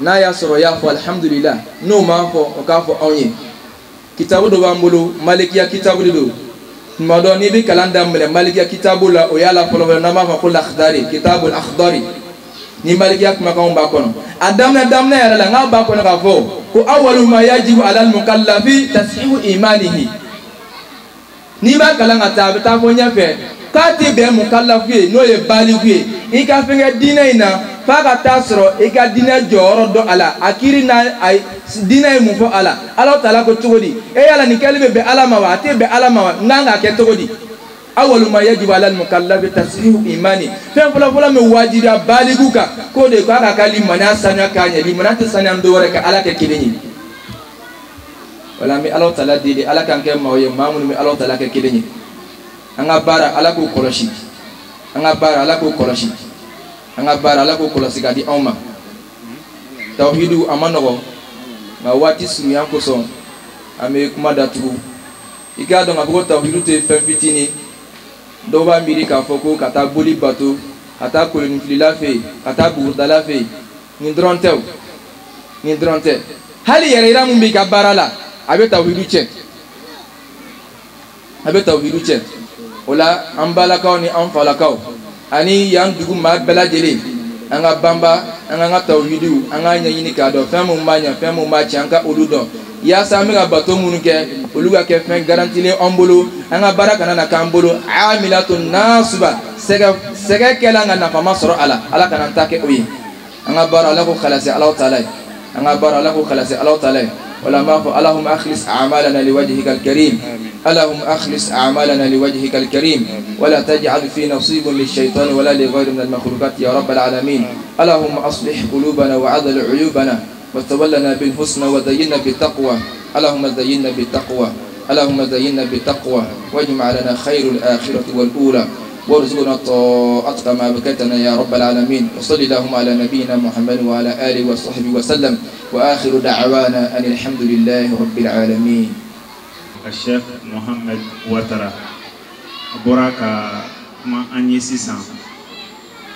n'a y'a sɔrɔ y'a fɔ alhamdulillah n'o m'a fɔ o k'a fɔ anw ye kitabu dɔ b'an bolo malikiya kitabu de don tuma dɔ n'i bɛ kalan daminɛ malikiya kitabu la o y'a la fɔlɔfɔlɔ n'an b'a fɔ ko lakhdari kitabul akhdari ni malikiya kumakanw b'a kɔnɔ a daminɛ yɛrɛ la n k'a b'a kɔnɔ k'a fɔ ko awwalu ma yajibu alal mukallafi tashihu imanihi n'i b'a kalan ka taa a bɛ taa fɔ ɲɛfɛ k'a tɛ bɛn mukallafu ye n'o ye baligu ye i ka fɛn kɛ diinɛ in na f'a ka taa sɔrɔ i ka diinɛ jɔyɔrɔ dɔn a la a kiiri n'a diinɛ ye mun fɔ a la ala taala ko cogo di e yala nin kɛli bɛ bɛn ala ma wa a tɛ bɛn ala ma wa n kan k'a kɛ cogo di awwalu ma yajibu alal mukallafi tashihu imani fɛn fɔlɔfɔlɔ min wajibiya baligu kan k'o de k'a ka ka limaniya sanuya k'a ɲɛ limaniya tɛ sanuya dɔ wɛrɛ ka ala kɛ kelen ye wala an bɛ ala taala deli ala k'an kɛ maaw ye maa minnu bɛ ala taala kɛ kelen ye an ka baara ala k'o kɔlɔsi an ka baara ala k'o kɔlɔsi an ka baara ala k'o kɔlɔsi ka di anw ma tawhidu a ma nɔgɔn nka waati surunya kosɔn an bɛ kuma datugu i k'a dɔn k'a fɔ ko tawhidu tɛ fɛn fitinin dɔw b'a miiri k'a fɔ ko ka taa boli bato ka taa koloninfilila fɛ yen ka taa bugurdala fɛ yen nin dɔrɔn tɛ o nin dɔrɔn tɛ hali yɛrɛ yira min b'i ka baara la a bɛ tawhidu tiɲɛ a bɛ tawhidu tiɲɛ o la an balakaw ni an falakaw ani yan dugu maa bɛɛ lajɛlen an ka banba an k'an ka tawhidu an k'a ɲɛɲini k'a dɔn fɛn mun b'a ɲɛ fɛn mun b'a tiɲɛ an ka olu dɔn yaasa an bɛ ka bato minnu kɛ olu ka kɛ fɛn garantilen an bolo an ka baara kana na k'an bolo amilatun nasuba sɛgɛ kɛla an ka nafama sɔrɔ a la ala kana an ta kɛ o ye an ka baara ala ko khalasi ala taala ye an ka baara ala ko khalasi ala taala ye wala m'a fɔ allahumma akhlis a'malana liwajhika alkarim اللهم أخلص أعمالنا لوجهك الكريم ولا تجعل في نصيب للشيطان ولا لغير من المخلوقات يا رب العالمين اللهم أصلح قلوبنا وعدل عيوبنا وتولنا بالحسنى وزينا بالتقوى اللهم زينا بالتقوى اللهم زينا بالتقوى واجمع لنا خير الآخرة والأولى وارزقنا طاعتك ما بكيتنا يا رب العالمين وصلي اللهم على نبينا محمد وعلى آله وصحبه وسلم وآخر دعوانا أن الحمد لله رب العالمين. Chef Mohamed Ouattara bɔra ka kuma an ye sisan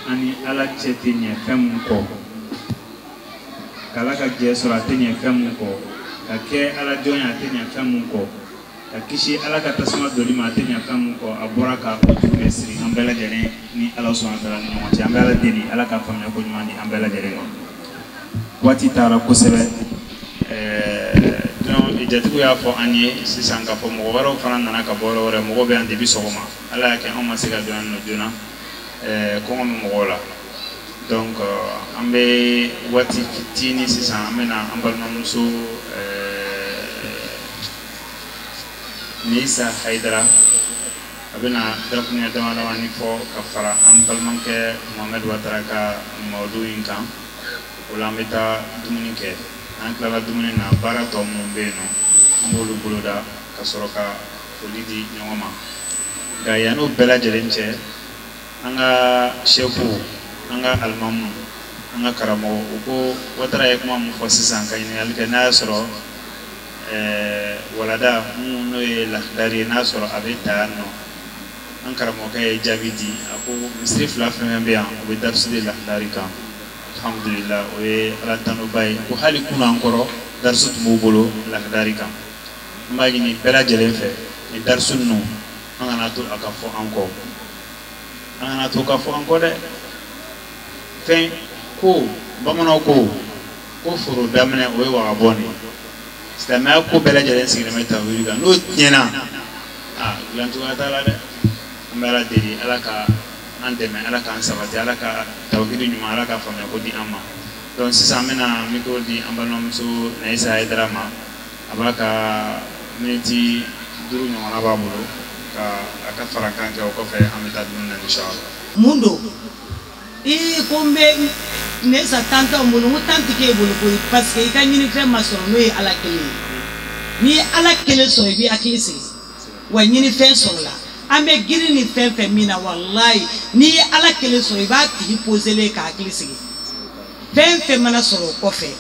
ani ala cɛ tɛ ɲɛ fɛn mun kɔ k'ala ka jɛ sɔrɔ a tɛ ɲɛ fɛn mun kɔ ka kɛ ala jɔn ye a tɛ ɲɛ fɛn mun kɔ ka kisi ala ka tasuma doli ma a tɛ ɲɛ fɛn mun kɔ a bɔra ka o jugu bɛ siri an bɛɛ lajɛlen ni ala sɔnna taala ni ɲɔgɔn cɛ an bɛ ala deli ala ka faamuya ko ɲuman di an bɛɛ lajɛlen ma waati taara kosɛbɛ jatigiw y'a fɔ an ye sisan k'a fɔ mɔgɔ wɛrɛw fana nana ka bɔ yɔrɔ wɛrɛ mɔgɔw bɛ yan depuis sɔgɔma ala y'a kɛ anw ma se ka don yan nɔ joona kɔngɔ bɛ mɔgɔw la donc an bɛ waati fitinin sisan an bɛna an balimamuso Meisa Haidara a bɛna dakuruɲɛ damadamani fɔ ka fara an balimakɛ Mohamed Ouattara ka mawudu in kan o la an bɛ taa dumuni kɛ an tilala dumuni na baara tɔ minnu bɛ yen nɔ an b'olu boloda ka sɔrɔ ka foli di ɲɔgɔn ma nka yan'o bɛɛ lajɛlen cɛ anga shefu anga almamu anga karamo uko watara yakuma mufasisan kayni alka nasro walada no la dari nasro abita no an karamo kay jabidi ako misri flafa membian o darsu de la dari kan alhamdulillah o ala tanu bay ko hali kuna ankoro darsu mo bolo la dari kan mbagini bela jelen fe ni darsu no anga natu akafo anko ana to ka fo anko de fen ko bamana ko furu damne o wa boni stama ko bela jalen sigina meta wiriga no nyena lantu atala de mbara diri alaka andeme alaka ansabati alaka tawhidu nyuma alaka famya ko di amma don sisa mena miko di ambalom so na isa drama abaka miniti duru nyuma babulo ka aka farakan ka ko fe amita dunna inshallah mundo kombe nesa tanta mundo mutanti ke bolo ko parce que ka nyini fe masoro no ala kele ni ala kele so bi akisi wa nyini fe so la ambe giri ni fe mina wallahi ni ala kele so ba ti poser le ka akisi fe mana soro ko fe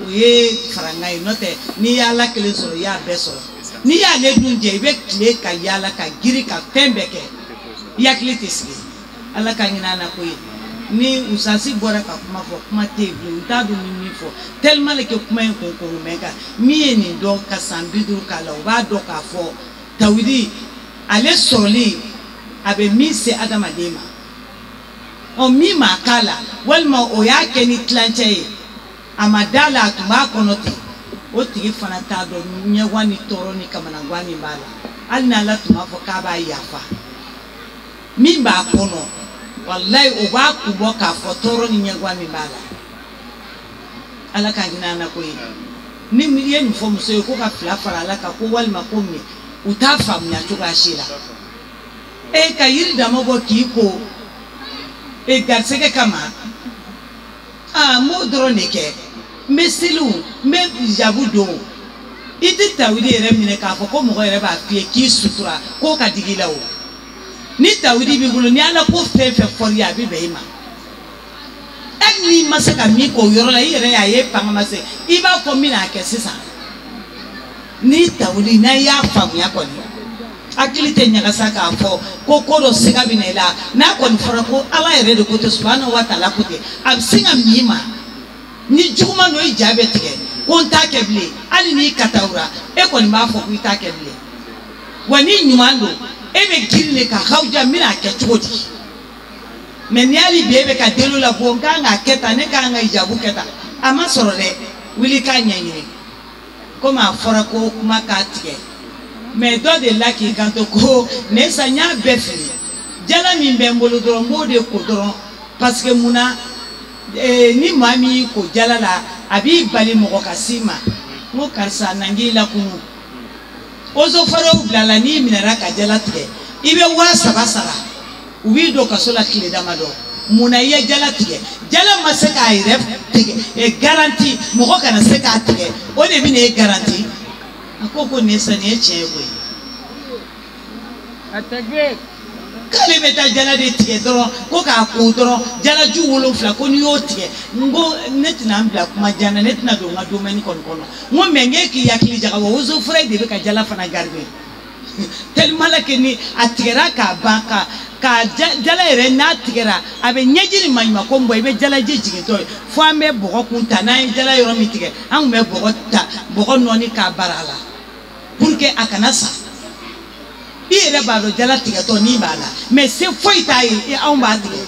oye faranga inote ni ala kele so ya be so ni ya le dunje be kle ka yala ka giri ka tembeke yakli tisli ala ka ngina na ko ni usasi bora ka kuma fo kuma tebli uta do ni fo tellement le ke kuma en ko meka mi ni do ka sambidu kala o ba do ka fo tawidi ale soli abe mi se adama dema o mi makala walma o ya ke ni tlanche amadala tuma konote o tigi fana ta do nyewani toro ni kamana gwani bala alna la tuma fo ka ba yafa mi ba kono wallahi o ba ku boka fo toro ni nyewani bala ala ka gina na ko ni mi yen fo muso ko ka fla fara ala ka ko walma ko mi utafa mnya tuka shira e ka yiri da mabo ki ko e garseke kama mo doro neke mesilu me jabudo iti tawidi ere mine ka fo ko mo ere ba fie ki sutura ko ka digila o ni tawidi bi bulu ni ala ko fefe fori abi be ima ni masaka mi ko yoro la ire ya ye panga mase iba ko mi na ke sisa ni tawidi na ya famu ya ko ni akilite nyaga saka fo ko kodo siga binela na ko ni fora ko ala ere de ko to subhanahu wa ta'ala ko te ab singa mima ni juma no ijabe tike ko nta keble ali ni katawra e ko ni ma fo ku ita keble wani nyumando e be girne ka khawja mina ke choti men yali bebe ka delu la bo nga keta ne ka nga ijabu keta ama sorole wili ka nyanyini ko ma fora ko kuma ka tike mais do de la ki kanto ko ne sanya befili jala mi mbembolo do mode ko do parce que muna ni mami ko jala la abi bali moko kasima mo karsa nangi la kunu ozo faro blala ni minara ka jala tike ibe wa sabasara ubi do kasola kile damado muna ye jala tike jala masaka iref tike e garantie moko kana seka tike o de bi ne garantie akoko nesa ne chego atagbe kale beta jala de tike doro ko ka ko doro jala ju wolo fla ko ni o tike ngo netina ambla kuma jana netina do ngado meni kon kono ngo menge ki yakili jaga wo zo fure de be ka jala fana garbe tellement la ke ni atira ka banka ka jala ere na tigera abe nyejiri manyma ko mbo ibe jala jijige to fo ambe bogo kunta na jala yoro mitike an me bogo ta bogo noni ka barala pour que akanasa ire ba do jala tige to ni bala mais c'est foi tai an ba tige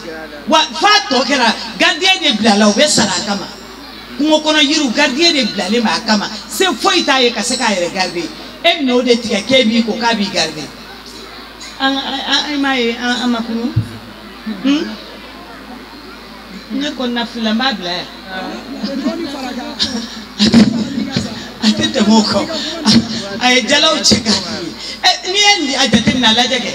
wa fa to kera gardien de blala o be sara kama ngo kono yiru gardien de blale ma kama c'est foi tai ka se ka ire garder e no de tige ke bi ko ka bi garder mai amakunu ne konna fila mabla atete moko ay jalaw cheka ni endi ajate na lajage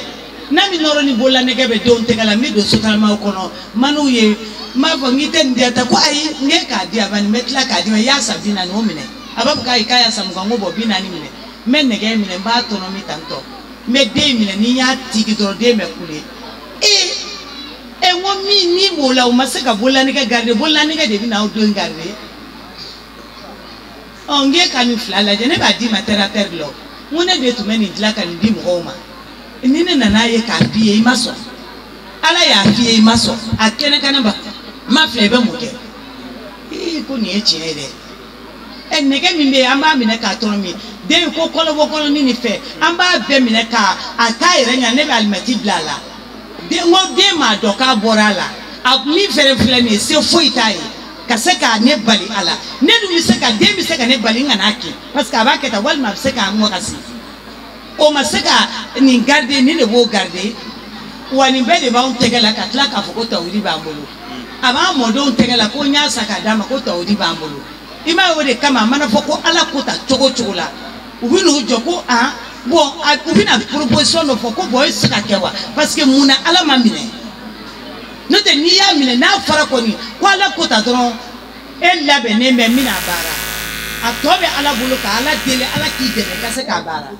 na mi noro ni bola ne gebe don tegala mi do sotal ma kono manu ye ma fo ngite ndiata ko ay nge ka dia ban metla ka dia ya sabina no mine ababu kai kaya samga ngobo bina ni mine men ne ge mine ba to no mi tanto me de mine ni ya tigi do de me kule ngo mi ni bola o masaka bola ni ka garder bola ni ka de bina o don garder on nge kanu flala je ne ba di materateur lo ngone de tu meni dila kan di mo ma ni ne nana ye ka biye maso ala ya biye maso akene kana ba ma flebe mo ke ko ni e chiere nege mi be amba mi ne ka to mi de ko kolo ni fe amba be mi ne ka ata ire nya ne be almeti blala de ngo de ma do ka borala a mi fere fere ni se foitai ka se ka ne bali ala ne du mi se ka de mi se ka ne bali ngana ki parce que aba keta wal ma se ka ngo kasi o ma se ka ni garder ni le bo garder wani be de ba on tegela ka tla ka foko tawri ba mbolo aba mo do on tegela ko nya saka dama ko tawri ba mbolo ima wode kama mana foko ala kota chogo la ubinu joko a bon ubina proposition no foko boy saka kewa parce que muna ala mamine no te ni ya mine na fara ko ni ko ala kota don e labe ne me mina bara atobe ala buluka ala dele ala ki dele ka se ka bara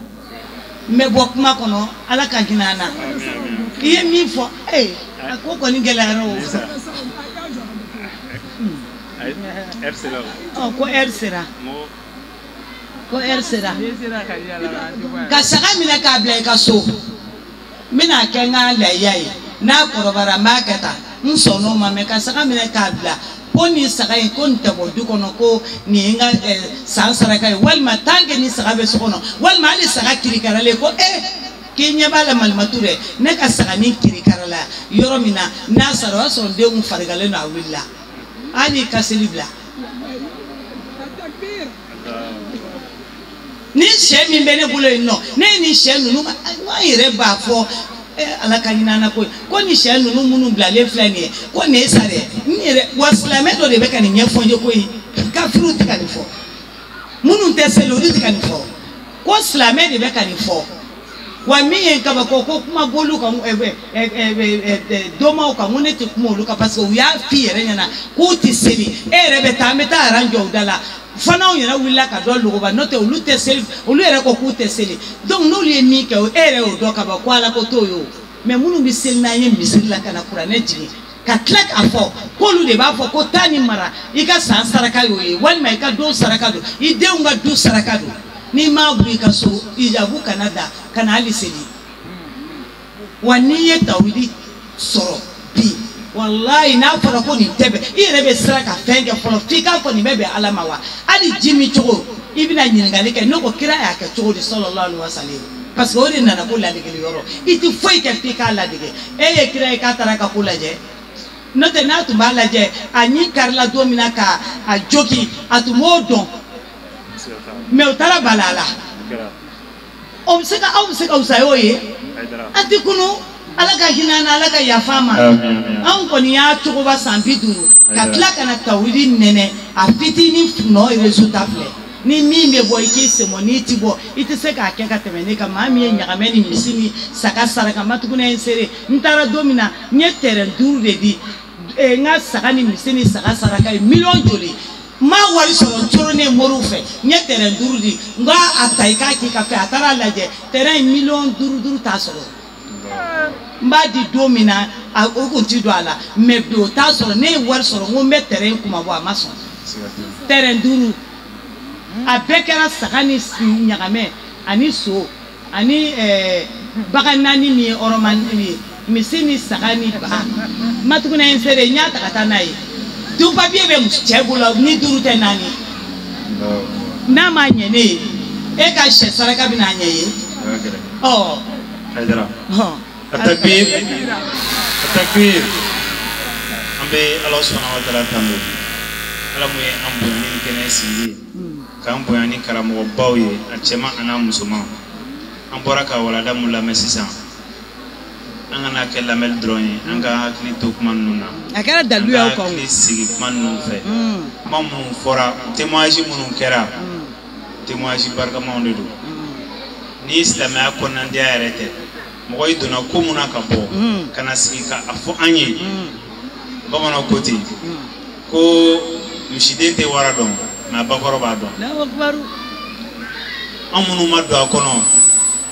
me bokuma kono ala ka ginana iye mi fo akoko ni gelaro oh ko ersera ka saka mina ka bla ka so mina kenga la yai na korobara makata nsono mame ka saka mina ka bla poni saka ko ntabo dukono ko ni nga sansara kai walma tange ni saka be sokono walma ali saka kirikarale ko kenya bala malmature ne ka saka ni kirikarala yoro mina na sarwa so de un farigale na willa ani kaselibla ni she mi bene bulo no ne ni she nunu wa ire ba fo ala kanina na ko ni she nunu munu bla le flani ko ne sare ni re waslame do de be kan nye fonje ko yi ka fruit kan fo munu te selori kan fo ko slame de be kan fo wa mi en ka ba ko kuma bolu ka doma ka ngone te kuma lu ka parce que o ya fi ere nyana ko ti seli ere be ta meta aranjo dala fana o yana willa ka do lugo ba note o lu te seli o lu ere ko ku te seli donc no li mi ka o ere o do ka ba ko ala ko to yo mais munu bi sel na ye misiri la kana qur'ane jigi ka tlak afo ko lu de ba fo ko tani mara i ka san saraka yo ye wal mai ka do saraka do i de unga do saraka do ni ma bu ka so ijabu kanada kana ali seli wani ye tawidi soro bi wallahi na fara ko ni tebe ire be sraka fenge folo fika ko ni bebe alama wa ali jimi chogo ibina nyingali ke no ko kira ya ke chogo sallallahu alaihi wasallam parce que ori nana ko la digeli yoro iti foi ke fika la dige ye kira ka taraka ko la je no te na tu bala je anyi karla domina ka a joki atu modon me utara balala omseka usayo ye ati kunu alaka hinana alaka yafama an koni ya chogo ba sampiduru ka klaka na tawili nene afiti ni no resultat ple ni mi me boy ki semo ni tibo iti seka akeka temene ka mami nyakameni misini saka saraka matukuna ensere ntara domina nye terrain duru de di nga saka ni misini saka saraka million joli ma wari soro torone morufe nye terrain duru di nga ataika ki ka fe atara laje terrain million duru ta soro mba di domina a okunti do ala me do ta soro ne wari soro ngo me terrain kuma bo amaso terrain duru a bekera sakani nyagame ani so ani baganani ni oromani misini sakani ba matukuna ensere nyata katanayi du papier be mchebula ni durute nani na manyene e ka she saraka bina nyeye oh haidara takbir ambe Allah subhanahu wa ta'ala tambo alamu ye ambo ni kene siri kambo yani karamo bawye achema ana musuma amboraka wala damu la mesisa angana ke lamel drone anga hakli to kuma nuna akara dalu ya ko ni sigi manu fe mamu fora témoignage munu kera témoignage barka mawne do ni islam ya ko nan dia arrêté mo koy dona ko muna ka bo kana sigi ka afo anye bamana koti ko mushidete wara don na bakoro ba don la akbaru amunu madu akono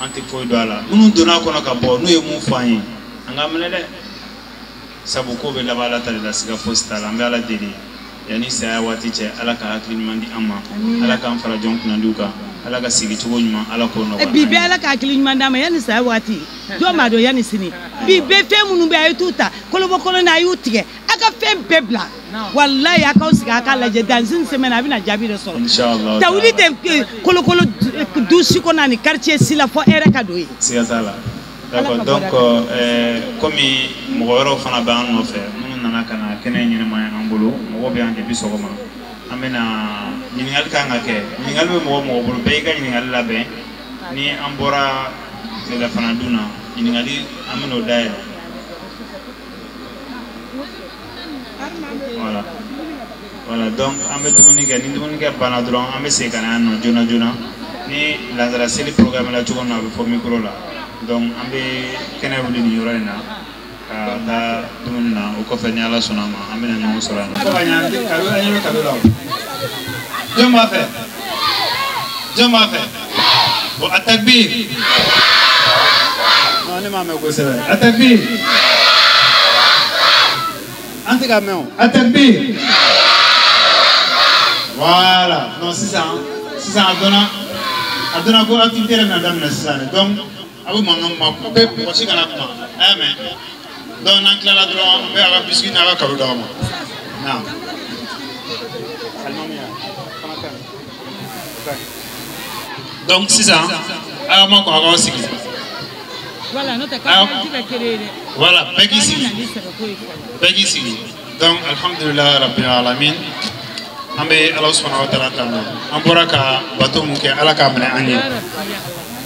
anti foi do ala munu dona kono ka bo no e mu fanyi anga mele de sabu ko be labala ta la siga fosta la mbala deli yani saya wati ce ala ka hakili mandi amma ala ka fara jonk na duka ala ka sigi to nyuma ala ko no bibe ala ka hakili mandi amma yani saya wati do ma do yani sini bibe fe munu be ayi tuta kolobo kolo na ayi tige aka fe bebla wallahi aka usiga aka laje danzin semaine abina jabi de solo inshallah tawuli de kolo kolo dusi ko nani quartier sila fo era ka doyi siyasala d'accord donc comme mo woro fana ba no fe mun nana kana kene nyine ma ambulu mo be ande bi sogoma amena nyingal ka ngake nyingal mo bulu be ga nyingal labe ni ambora de la fana duna nyingali ameno dae voilà donc ambe tumuni ga ni tumuni ga bana dron ambe se kana no jona ni la seli programme la tuko na fo micro la donc ambe kene wuli ni yoro na da dumna o ko fe ni ala sonama ambe na no sora ko banya ka do la joma fe wa atakbir no ne mame ko se atakbir ante ka meo atakbir voilà non c'est ça adona ko activité la madame nécessaire donc abu mangam ma ko be ko sigala kuma amen donc nan kala droit be aga biscuit na aga kalu dama na donc c'est ça aga ma ko aga sigi voilà notre cas qui va créer voilà begi sigi donc alhamdulillah rabbil alamin ambe Allah subhanahu wa ta'ala tanu amboraka bato muke alaka mane anye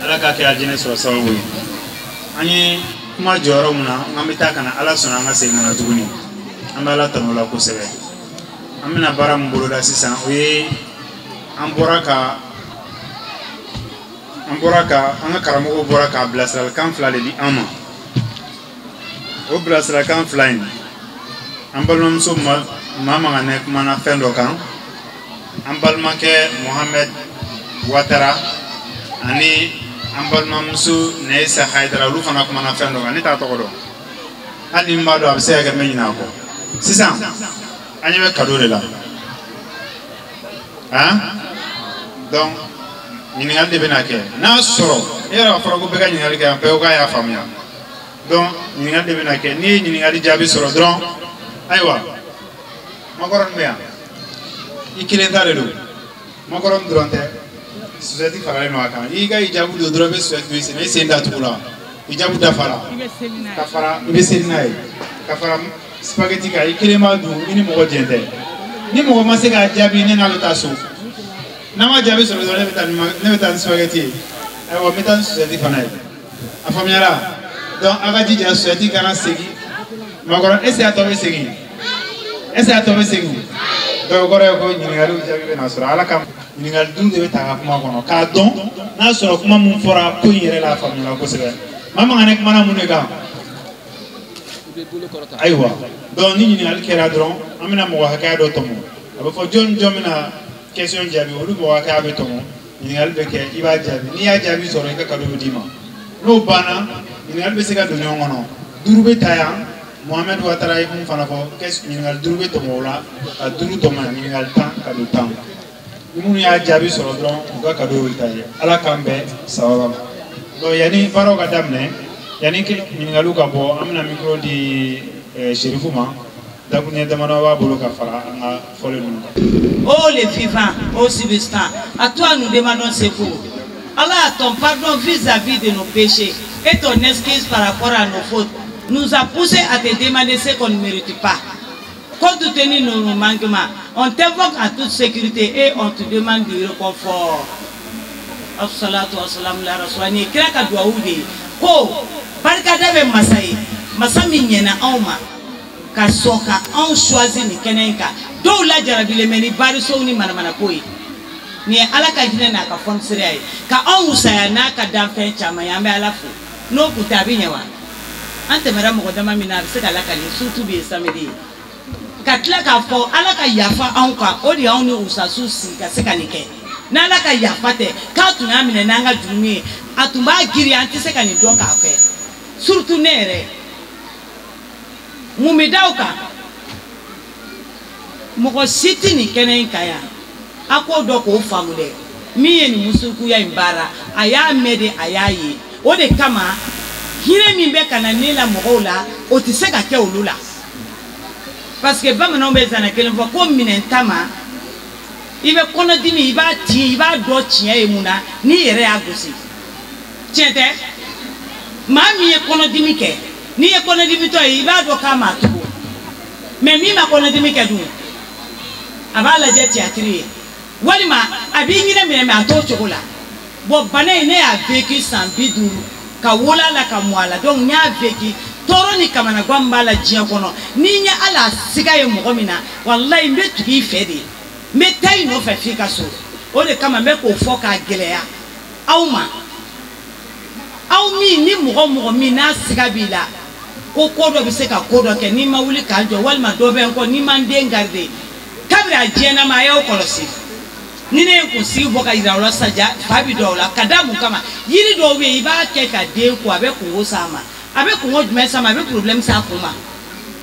alaka ke aljine so sawu anye kuma joro muna ngamita kana ala sona ngase ngana tuguni ambala tanu la ko sebe amina bara mbolo da sisan oye amboraka anga karamo boraka blasal kan flale di ama o blasal kan flying ambalom so mama ngane kuma na fendo kan ambalmake Mohamed Ouattara ani ambalmamsu Neissa Haidara lu fana kuma na fendo kan ni ta to do ali mbado abse ga menyina ko sisan anyebe kado de la hein donc ni ngal de benake na soro era fara go bega ni ngal ga pe o ga ya famia donc ni ngal de benake ni ngal jabi soro dron aywa makoron beya ikile ndare do makoron dronte society farale no aka iga ijabu do drobe society se senda tukula ijabu da fara kafara ibe senai kafara spaghetti ka ikile ma du ini mo jende ni mo ma se ga jabi ne na lota so na ma jabi so do ne betan spaghetti ay wa metan society fanai afamiara donc aga jija society kana segi makoron ese atobe segi donc gore ko nyingalu jabi na sura ala kam nyingal dum de ta kuma kono ka don na sura kuma mun fora ko yere la famila ko sebe mama ngane mana mun ga aywa donc ni nyingal kera dron amina mo haka do tomo aba fo jomina question jabi wolu mo haka be tomo nyingal be ke iba jabi ni ya jabi soro ka kado dima no bana nyingal be se ga do nyongono durube taya Mohamed Ouattara yi fana ko qu'est-ce ningal durube to mola a duru to man ningal tan ka do tan mun ya jabi soro don ga ka do taye ala kambe sawaba do yani baro ga damne yani ke ningalu ka bo amna micro di Cherifuma da kunne da mana wa bolo ka fara nga fole nu oh les vivants oh substance à toi nous demandons secours Allah ton pardon vis-à-vis de nos péchés et ton excuse par rapport à nos fautes nous a poussé à te demander ce qu'on ne mérite pas. Compte tenu de nos manquements, on t'invoque en toute sécurité et on te demande du réconfort. Assalatu wassalamu ala rasulani kira ka duwa ude ko barka da be masai masami nyena auma ka soka on choisi ni kenenka do la jarabile meni bari so ni mana koyi ni ala ka jine na ka fon sire ka on usaya na ka dan fen chama yambe alafu no kutabi nyawa ante mera mo dama mina se kala kali surtout bi samedi katla ka fo ala ka yafa anka odi awni usasu si ka se kanike na ala ka yafa te ka tuna mina nanga dumi atumba giri anti se kani do ka ke surtout nere mun bɛ da o kan mɔgɔ si tɛ nin kɛnɛ in kan yan a k'o dɔn k'o faamu dɛ min ye nin musukuya in baara a y'a mɛn de a y'a ye o de kama hinɛ min bɛ ka na ne la mɔgɔw la o tɛ se ka kɛ olu la parce que bamananw bɛ zana kelen fɔ ko minɛn ta ma i bɛ kɔnɔdimi i b'a tin i b'a dɔn tiɲɛ ye mun na n'i yɛrɛ y'a gosi tiɲɛ tɛ maa min ye kɔnɔdimi kɛ n'i ye kɔnɔdimitɔ ye i b'a dɔn k'a m'a tugu mais min ma kɔnɔdimi kɛ dun a b'a lajɛ théâtre ye walima a b'i ɲinɛ minɛ mais a t'o cogo la bon bana in ne y'a vécu san 50 ka wolo la ka mɔ a la donc n y'a vécu tɔɔrɔ ni kamanagan b'a la diɲɛ kɔnɔ ni n ye ala siga ye mɔgɔ min na walayi n bɛ tugu i fɛ de n bɛ taa i nɔfɛ f'i ka so o de kama n bɛ k'o fɔ k'a gɛlɛya aw ma aw min ni mɔgɔ min n'a siga b'i la ko ko dɔ bɛ se ka ko dɔ kɛ n'i ma wuli k'a jɔ walima dɔ bɛ n kɔ n'i ma n den garder kabiri a diɲɛna ma a y'aw kɔlɔsi ni ne ye kunsigi bɔ ka yira aw la saja fa bi dɔw la ka da mun kama yiri dɔw bɛ yen i b'a kɛ ka den ko a bɛ kungo s'a ma a bɛ kungo jumɛn s'a ma a bɛ problème s'a kun ma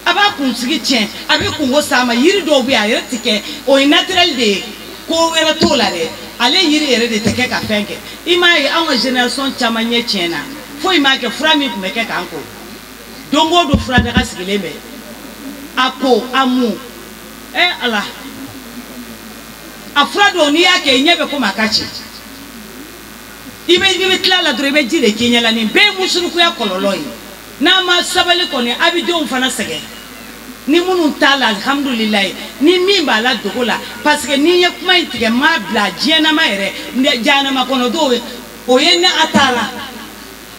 a b'a kunsigi tiɲɛ a bɛ kungo s'a ma yiri dɔw bɛ yen a yɛrɛ tɛ kɛ o ye naturel de ye ko wɛrɛ t'o la dɛ ale yiri yɛrɛ de tɛ kɛ ka fɛn kɛ i m'a ye anw ka génération caman ɲɛ tiɲɛna foyi m'a kɛ fura min tun bɛ kɛ k'an ko don o don fura daga sigilen bɛ a ko a mun ala a fura dɔw n'i y'a kɛ i ɲɛ bɛ komi a ka ci i bɛ tila la dɔrɔn i bɛ ji de k'i ɲɛ la nin bɛɛ ye musurukuya kɔlɔlɔ ye n'a ma sabali kɔni a bɛ denw fana sɛgɛn ni minnu t'a la alhamdulilayi ni min b'a la dogo la parce que n'i ye kuma in tigɛ m'a bila diɲɛnama yɛrɛ jahanama kɔnɔ dɔw o ye ne a t'a la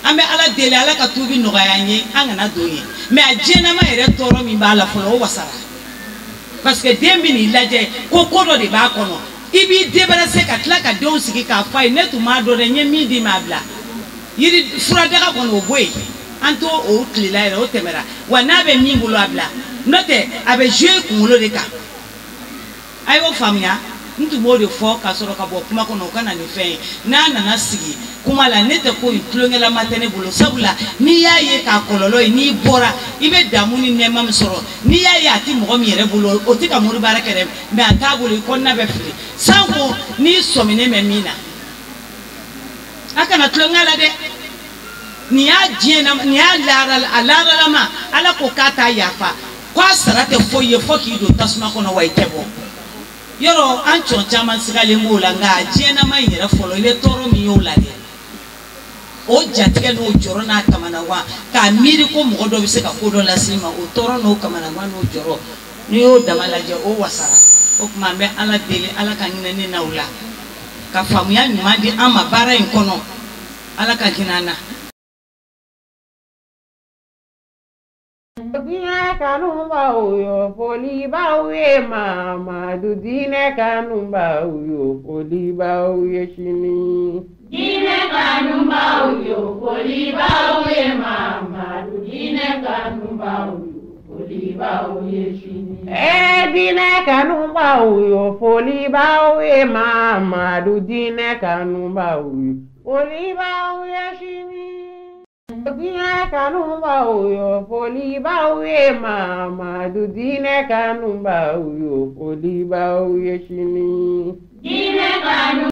an bɛ ala deli ala ka tubi nɔgɔya an ye an kana don ye mais a diɲɛnama yɛrɛ tɔɔrɔ min b'a la fɔlɔ o wasara parce que den bɛ n'i lajɛ ko ko dɔ de b'a kɔnɔ i b'i débarrasser ka tila ka denw sigi k'a fɔ a ye ne tun m'a dɔn dɛ n ye min di m'a bila yiri furadaga kɔnɔ o bɔ yen an t'o o tilela yɛrɛ o tɛmɛra wa n'a bɛ min bolo a bila n'o tɛ a bɛ jouer kunkolo de kan a y'o faamuya n tun b'o de fɔ ka sɔrɔ ka bɔ kuma kɔnɔ o ka na nin fɛn ye n'a nana sigi kuma la ne tɛ ko in tulonkɛlama tɛ ne bolo sabula n'i y'a ye k'a kɔlɔlɔ ye n'i bɔra i bɛ damu ni nɛɛma min sɔrɔ n'i y'a ye a tɛ mɔgɔ min yɛrɛ bolo o tɛ ka mori baara kɛ dɛ mais a t'a bolo i kɔnɔna bɛ fili sanko n'i sɔminen bɛ min na a kana tulonkɛ la dɛ nin y'a diɲɛ nin y'a laharalama ala ko k'a t'a yafa k'a sara tɛ foyi ye fo k'i don tasuma kɔnɔ wa i tɛ bɔ yɔrɔ an cɔn caman sigalen b'o la nka a diɲɛnama in yɛrɛ fɔlɔ i bɛ tɔɔrɔ min y'o la dɛ o jatigɛ n'o jɔrɔ n'a kamanagan k'a miiri ko mɔgɔ dɔ bɛ se ka ko dɔ lase ma o tɔɔrɔ n'o kamanagan n'o jɔrɔ n'i y'o dama lajɛ o wasara o tuma an bɛ ala deli ala ka hinɛ ne n'aw la ka faamuya ɲuman di an ma baara in kɔnɔ ala ka hinɛ an na. Dinɛ kanu b'aw ye foli b'aw ye Mamadu dinɛ kanu b'aw ye foli b'aw ye sini. Dinɛ kanu b'aw ye foli b'aw ye Mamadu dinɛ kanu b'aw ye foli b'aw ye sini. Dinɛ kanu b'aw ye foli b'aw ye Mamadu dinɛ kanu b'aw ye foli b'aw ye sini. Dinɛ kanu b'aw ye foli b'aw ye Mamadu dinɛ kanu b'aw ye foli b'aw ye sini. Dinɛ kanu